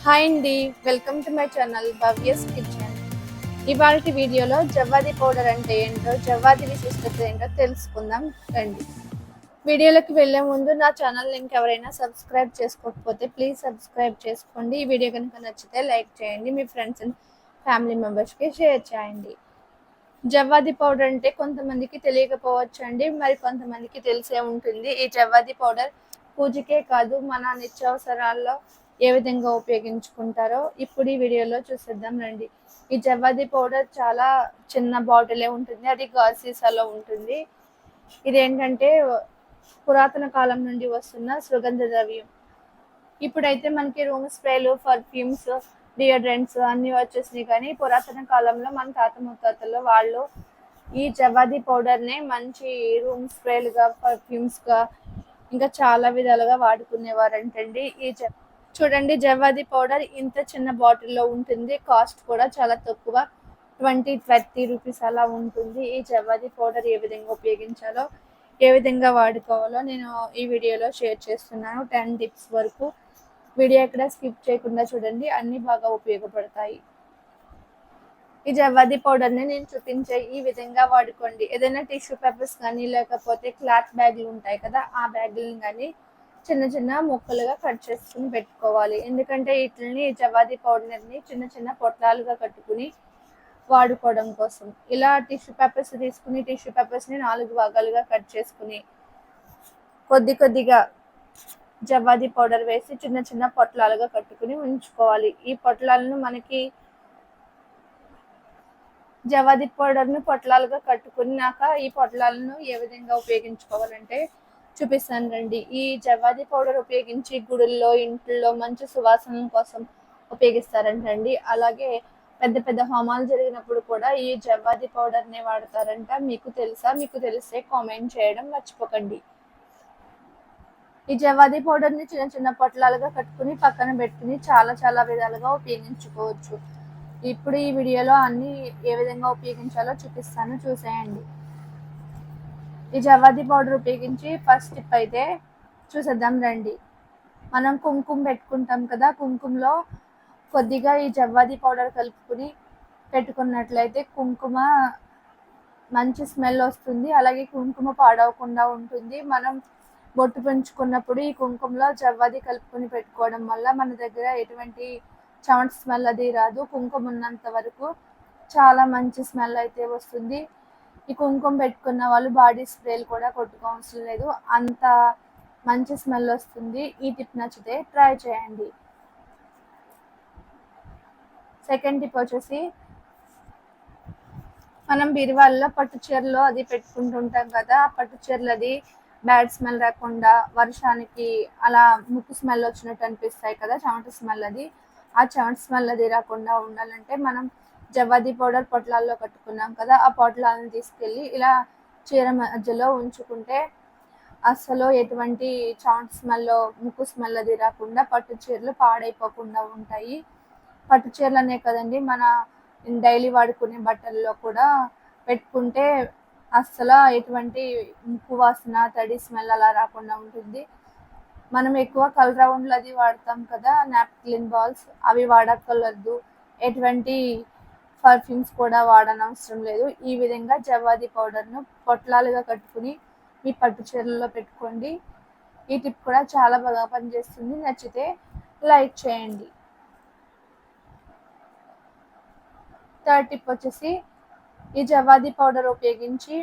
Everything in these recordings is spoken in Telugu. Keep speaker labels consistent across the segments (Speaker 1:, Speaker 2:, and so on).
Speaker 1: హాయ్ అండి, welcome to my channel Bhavya's kitchen. ఇవాళ వీడియోలో జవ్వాది పౌడర్ అంటే ఏంటో, జవ్వాది విశిష్టత ఏంటో తెలుసుకుందాం రండి. వీడియోలోకి వెళ్లే ముందు నా ఛానల్ లింక్ ఎవరైనా సబ్స్క్రైబ్ చేసుకోకపోతే ప్లీజ్ సబ్స్క్రైబ్ చేసుకోండి. ఈ వీడియో కనుక నచ్చితే లైక్ చేయండి, మీ ఫ్రెండ్స్ అండ్ ఫ్యామిలీ మెంబర్స్కి షేర్ చేయండి. జవ్వాది పౌడర్ అంటే కొంతమందికి తెలియకపోవచ్చు అండి, మరి కొంతమందికి తెలిసే ఉంటుంది. ఈ జవ్వాది పౌడర్ పూజకే కాదు, మన నిత్యావసరాల్లో ఏ విధంగా ఉపయోగించుకుంటారో ఇప్పుడు ఈ వీడియోలో చూసేద్దాం రండి. ఈ జవ్వాది పౌడర్ చాలా చిన్న బాటిలే ఉంటుంది, అది గాజు సీసాలో ఉంటుంది. ఇదేంటంటే పురాతన కాలం నుండి వస్తున్న సుగంధ ద్రవ్యం. ఇప్పుడైతే మనకి రూమ్ స్ప్రేలు, పర్ఫ్యూమ్స్, డియోడ్రెంట్స్ అన్నీ వచ్చేసినాయి. కానీ పురాతన కాలంలో మన తాత ముత్తాతలు వాళ్ళు ఈ జవ్వాది పౌడర్నే మంచి రూమ్ స్ప్రేలుగా, పర్ఫ్యూమ్స్గా ఇంకా చాలా విధాలుగా వాడుకునేవారంటండి. చూడండి, జవ్వాది పౌడర్ ఇంత చిన్న బాటిల్లో ఉంటుంది. కాస్ట్ కూడా చాలా తక్కువ, 20-30 రూపీస్ అలా ఉంటుంది. ఈ జవ్వాది పౌడర్ ఏ విధంగా ఉపయోగించాలో, ఏ విధంగా వాడుకోవాలో నేను ఈ వీడియోలో షేర్ చేస్తున్నాను. 10 టిప్స్ వరకు. వీడియో ఎక్కడ స్కిప్ చేయకుండా చూడండి, అన్నీ బాగా ఉపయోగపడతాయి. ఈ జవ్వాది పౌడర్ని నేను చూపించే ఈ విధంగా వాడుకోండి. ఏదైనా టిష్యూ పేపర్స్ కానీ లేకపోతే క్లాత్ బ్యాగులు ఉంటాయి కదా, ఆ బ్యాగులను కానీ చిన్న చిన్న ముక్కలుగా కట్ చేసుకుని పెట్టుకోవాలి. ఎందుకంటే వీటిని జవ్వాది పౌడర్ని చిన్న చిన్న పొట్లాలుగా కట్టుకుని వాడుకోవడం కోసం. ఇలా టిష్యూ పేపర్స్ తీసుకుని టిష్యూ పేపర్స్ని 4 భాగాలుగా కట్ చేసుకుని కొద్ది కొద్దిగా జవ్వాది పౌడర్ వేసి చిన్న చిన్న పొట్లాలుగా కట్టుకుని ఉంచుకోవాలి. ఈ పొట్లాలను మనకి జవ్వాది పౌడర్ను పొట్లాలుగా కట్టుకున్నాక ఈ పొట్లాలను ఏ విధంగా ఉపయోగించుకోవాలంటే చూపిస్తాను రండి. ఈ జవ్వాది పౌడర్ ఉపయోగించి గుడుల్లో, ఇంట్లో మంచి సువాసన కోసం ఉపయోగిస్తారంటండి. అలాగే పెద్ద పెద్ద హోమాలు జరిగినప్పుడు కూడా ఈ జవ్వాది పౌడర్నే వాడతారంట. మీకు తెలుసా? మీకు తెలిస్తే కామెంట్ చేయడం మర్చిపోకండి. ఈ జవ్వాది పౌడర్ని చిన్న చిన్న పొట్లాలుగా కట్టుకుని పక్కన పెట్టుకుని చాలా చాలా విధాలుగా ఉపయోగించుకోవచ్చు. ఇప్పుడు ఈ వీడియోలో అన్ని ఏ విధంగా ఉపయోగించాలో చూపిస్తాను, చూసేయండి. ఈ జవ్వాది పౌడర్ ఉపయోగించి ఫస్ట్ టిప్ అయితే చూసేద్దాం రండి. మనం కుంకుమ పెట్టుకుంటాం కదా, కుంకుమలో కొద్దిగా ఈ జవ్వాది పౌడర్ కలుపుకుని పెట్టుకున్నట్లయితే కుంకుమ మంచి స్మెల్ వస్తుంది. అలాగే కుంకుమ పాడవకుండా ఉంటుంది. మనం బొట్టు పెంచుకున్నప్పుడు ఈ కుంకుమలో జవ్వాది కలుపుకొని పెట్టుకోవడం వల్ల మన దగ్గర ఎటువంటి చెమట స్మెల్ అది రాదు. కుంకుమ ఉన్నంత వరకు చాలా మంచి స్మెల్ అయితే వస్తుంది. ఈ కుంకుమ పెట్టుకున్న వాళ్ళు బాడీ స్ప్రేలు కూడా కొట్టుకోవాల్సిన లేదు, అంత మంచి స్మెల్ వస్తుంది. ఈ టిప్ నచ్చితే ట్రై చేయండి. సెకండ్ టిప్ వచ్చేసి, మనం బీరువాళ్ళలో పట్టు చీరలో అది పెట్టుకుంటుంటాం కదా, ఆ పట్టు చీరలు అది బ్యాడ్ స్మెల్ రాకుండా, వర్షానికి అలా ముక్కు స్మెల్ వచ్చినట్టు అనిపిస్తాయి కదా, చెమట స్మెల్ అది, ఆ చెమట స్మెల్ అది రాకుండా ఉండాలంటే మనం జవ్వాది పౌడర్ పొట్లాల్లో కట్టుకున్నాం కదా, ఆ పొట్లాలను తీసుకెళ్ళి ఇలా చీర మధ్యలో ఉంచుకుంటే అసలు ఎటువంటి చెమట స్మెల్, ముక్కు స్మెల్ అది రాకుండా పట్టు చీరలు పాడైపోకుండా ఉంటాయి. పట్టు చీరలనే కదండి, మన డైలీ వాడుకునే బట్టల్లో కూడా పెట్టుకుంటే అస్సలు ఎటువంటి ముక్కు వాసన, తడి స్మెల్ అలా రాకుండా ఉంటుంది. మనం ఎక్కువ కలర్ రౌండ్లు అది వాడతాం కదా, నాప్కిన్ బాల్స్, అవి వాడక్కర్లేదు. ఎటువంటి పర్ఫ్యూమ్స్ కూడా వాడనవసరం లేదు. ఈ విధంగా జవ్వాది పౌడర్ను పొట్లాలుగా కట్టుకుని మీ పట్టు చీరల్లో పెట్టుకోండి. ఈ టిప్ కూడా చాలా బాగా పనిచేస్తుంది. నచ్చితే లైక్ చేయండి. థర్డ్ టిప్ వచ్చేసి, ఈ జవ్వాది పౌడర్ ఉపయోగించి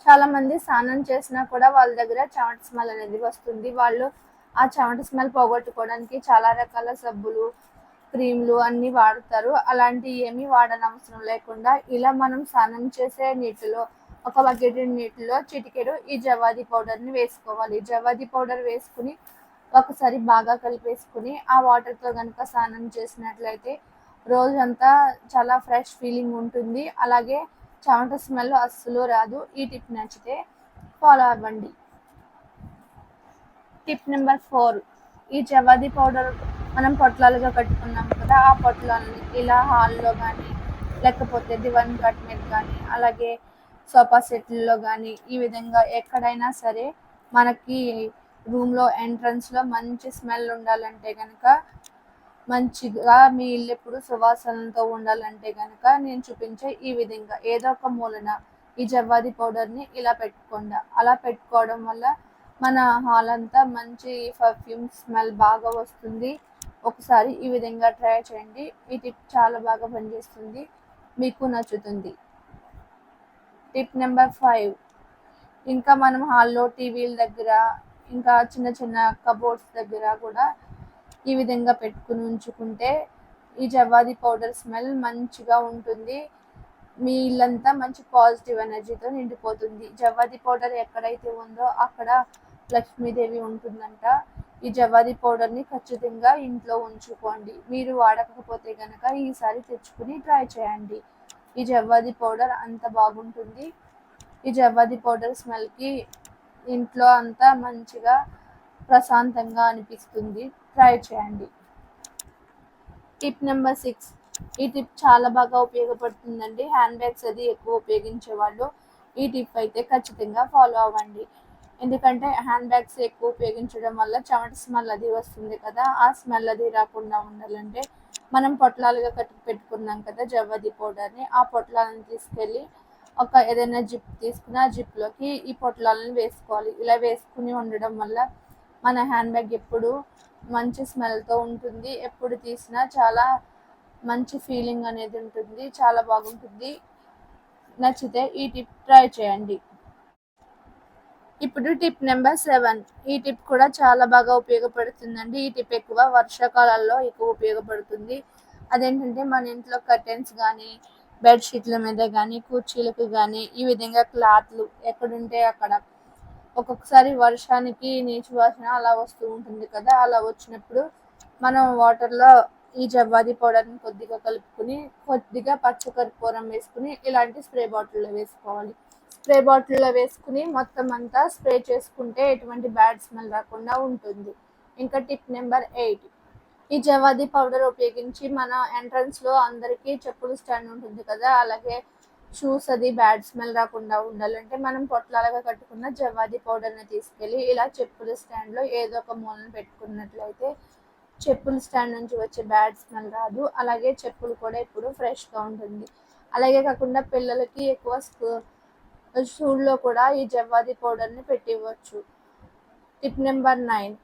Speaker 1: చాలామంది స్నానం చేసినా కూడా వాళ్ళ దగ్గర చెమట స్మెల్ అనేది వస్తుంది. వాళ్ళు ఆ చెమట స్మెల్ పోగొట్టుకోవడానికి చాలా రకాల సబ్బులు, క్రీమ్లు అన్నీ వాడతారు. అలాంటి ఏమీ వాడనవసరం లేకుండా ఇలా మనం స్నానం చేసే నీటిలో, ఒక బకెట్ నీటిలో చిటికెడు ఈ జవ్వాది పౌడర్ని వేసుకోవాలి. జవ్వాది పౌడర్ వేసుకుని ఒకసారి బాగా కలిపేసుకుని ఆ వాటర్తో కనుక స్నానం చేసినట్లయితే రోజంతా చాలా ఫ్రెష్ ఫీలింగ్ ఉంటుంది. అలాగే చెమట స్మెల్ అస్సలు రాదు. ఈ టిప్ నచ్చితే ఫాలో అవ్వండి. టిప్ నెంబర్ 4, ఈ జవ్వాది పౌడర్ మనం పొట్లాలుగా కట్టుకున్నాం కదా, ఆ పొట్లాలని ఇలా హాల్లో కానీ లేకపోతే దివాన్ కట్ మీద కానీ అలాగే సోఫా సెట్లలో కానీ ఈ విధంగా ఎక్కడైనా సరే మనకి రూమ్లో ఎంట్రన్స్లో మంచి స్మెల్ ఉండాలంటే కనుక, మంచిగా మీ ఇల్లు ఎప్పుడు సువాసనలతో ఉండాలంటే కనుక నేను చూపించే ఈ విధంగా ఏదో ఒక మూలన ఈ జవ్వాది పౌడర్ని ఇలా పెట్టుకోండి. అలా పెట్టుకోవడం వల్ల మన హాల్ అంతా మంచి పర్ఫ్యూమ్ స్మెల్ బాగా వస్తుంది. ఒకసారి ఈ విధంగా ట్రై చేయండి. ఈ టిప్ చాలా బాగా పనిచేస్తుంది, మీకు నచ్చుతుంది. టిప్ నెంబర్ 5, ఇంకా మనం హాల్లో టీవీల దగ్గర, ఇంకా చిన్న చిన్న కబోర్డ్స్ దగ్గర కూడా ఈ విధంగా పెట్టుకుని ఉంచుకుంటే ఈ జవ్వాది పౌడర్ స్మెల్ మంచిగా ఉంటుంది. మీ ఇల్లంతా మంచి పాజిటివ్ ఎనర్జీతో నిండిపోతుంది. జవ్వాది పౌడర్ ఎక్కడైతే ఉందో అక్కడ లక్ష్మీదేవి ఉంటుందంట. ఈ జవ్వాది పౌడర్ని ఖచ్చితంగా ఇంట్లో ఉంచుకోండి. మీరు వాడకపోతే కనుక ఈసారి తెచ్చుకుని ట్రై చేయండి. ఈ జవ్వాది పౌడర్ అంత బాగుంటుంది. ఈ జవ్వాది పౌడర్ స్మెల్కి ఇంట్లో అంతా మంచిగా ప్రశాంతంగా అనిపిస్తుంది. ట్రై చేయండి. టిప్ నెంబర్ 6, ఈ టిప్ చాలా బాగా ఉపయోగపడుతుందండి. హ్యాండ్ బ్యాగ్స్ అది ఎక్కువ ఉపయోగించే వాళ్ళు ఈ టిప్ అయితే ఖచ్చితంగా ఫాలో అవ్వండి. ఎందుకంటే హ్యాండ్ బ్యాగ్స్ ఎక్కువ ఉపయోగించడం వల్ల చెమట స్మెల్ అది వస్తుంది కదా, ఆ స్మెల్ అది రాకుండా ఉండాలంటే మనం పొట్లాలుగా కట్టి పెట్టుకున్నాం కదా జవ్వాది పౌడర్ని, ఆ పొట్లాలను తీసుకెళ్ళి ఒక ఏదైనా జిప్ తీసుకుని ఆ జిప్లోకి ఈ పొట్లాలను వేసుకోవాలి. ఇలా వేసుకుని ఉండడం వల్ల మన హ్యాండ్ బ్యాగ్ ఎప్పుడు మంచి స్మెల్తో ఉంటుంది. ఎప్పుడు తీసినా చాలా మంచి ఫీలింగ్ అనేది ఉంటుంది, చాలా బాగుంటుంది. నచ్చితే ఈ టిప్ ట్రై చేయండి. ఇప్పుడు టిప్ నెంబర్ 7, ఈ టిప్ కూడా చాలా బాగా ఉపయోగపడుతుందండి. ఈ టిప్ ఎక్కువ వర్షాకాలాల్లో ఎక్కువ ఉపయోగపడుతుంది. అదేంటంటే మన ఇంట్లో కర్టెన్స్ కానీ, బెడ్షీట్ల మీద కానీ, కుర్చీలకు కానీ ఈ విధంగా క్లాత్లు ఎక్కడుంటే అక్కడ ఒక్కొక్కసారి వర్షానికి నీచు వాసన అలా వస్తూ ఉంటుంది కదా, అలా వచ్చినప్పుడు మనం వాటర్లో ఈ జవ్వాది పౌడర్ని కొద్దిగా కలుపుకుని కొద్దిగా పచ్చకర్పూరం వేసుకుని ఇలాంటి స్ప్రే బాటిల్లో వేసుకోవాలి. స్ప్రే బాటిల్లో వేసుకుని మొత్తం అంతా స్ప్రే చేసుకుంటే ఎటువంటి బ్యాడ్ స్మెల్ రాకుండా ఉంటుంది. ఇంకా టిప్ నెంబర్ 8, ఈ జవ్వాది పౌడర్ ఉపయోగించి మన ఎంట్రన్స్లో అందరికీ చెప్పులు స్టాండ్ ఉంటుంది కదా, అలాగే షూస్ అది బ్యాడ్ స్మెల్ రాకుండా ఉండాలంటే మనం పొట్లాలుగా కట్టుకున్న జవ్వాది పౌడర్ని తీసుకెళ్ళి ఇలా చెప్పుల స్టాండ్లో ఏదో ఒక మూలను పెట్టుకున్నట్లయితే చెప్పుల స్టాండ్ నుంచి వచ్చే బ్యాడ్ స్మెల్ రాదు. అలాగే చెప్పులు కూడా ఎప్పుడు ఫ్రెష్గా ఉంటుంది. అలాగే కాకుండా పిల్లలకి ఎక్కువ షూల్లో కూడా ఈ జవ్వాది పౌడర్ని పెట్టివ్వచ్చు. టిప్ నెంబర్ 9,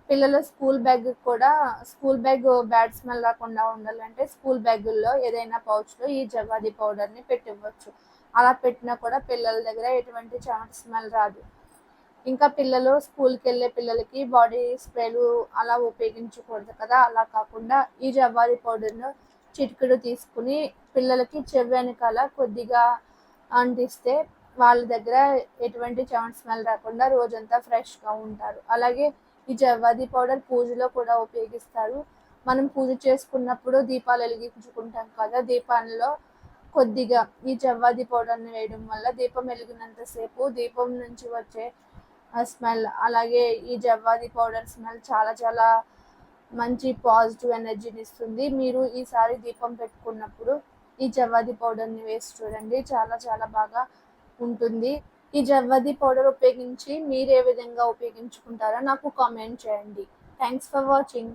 Speaker 1: పిల్లల స్కూల్ బ్యాగ్ బ్యాడ్ స్మెల్ రాకుండా ఉండాలంటే స్కూల్ బ్యాగుల్లో ఏదైనా పౌచ్లో ఈ జవ్వాది పౌడర్ని పెట్టివ్వచ్చు. అలా పెట్టినా కూడా పిల్లల దగ్గర ఎటువంటి చెమట స్మెల్ రాదు. ఇంకా పిల్లలు స్కూల్కి వెళ్ళే పిల్లలకి బాడీ స్ప్రేలు అలా ఉపయోగించకూడదు కదా, అలా కాకుండా ఈ జవ్వాది పౌడర్ను చిటికెడు తీసుకుని పిల్లలకి చెవి వెనకాల కొద్దిగా అంటిస్తే వాళ్ళ దగ్గర ఎటువంటి చెమట స్మెల్ రాకుండా రోజంతా ఫ్రెష్గా ఉంటారు. అలాగే ఈ జవ్వాది పౌడర్ పూజలో కూడా ఉపయోగిస్తారు. మనం పూజ చేసుకున్నప్పుడు దీపాలు వెలిగించుకుంటాం కదా, దీపాల్లో కొద్దిగా ఈ జవ్వాది పౌడర్ని వేయడం వల్ల దీపం వెలిగినంతసేపు దీపం నుంచి వచ్చే స్మెల్, అలాగే ఈ జవ్వాది పౌడర్ స్మెల్ చాలా చాలా మంచి పాజిటివ్ ఎనర్జీని ఇస్తుంది. మీరు ఈసారి దీపం పెట్టుకున్నప్పుడు ఈ జవ్వాది పౌడర్ని వేసి చూడండి, చాలా చాలా బాగా ఉంటుంది. ఈ జవ్వాది పౌడర్ ఉపయోగించి మీరు ఏ విధంగా ఉపయోగించుకుంటారో నాకు కామెంట్ చేయండి. Thanks for watching.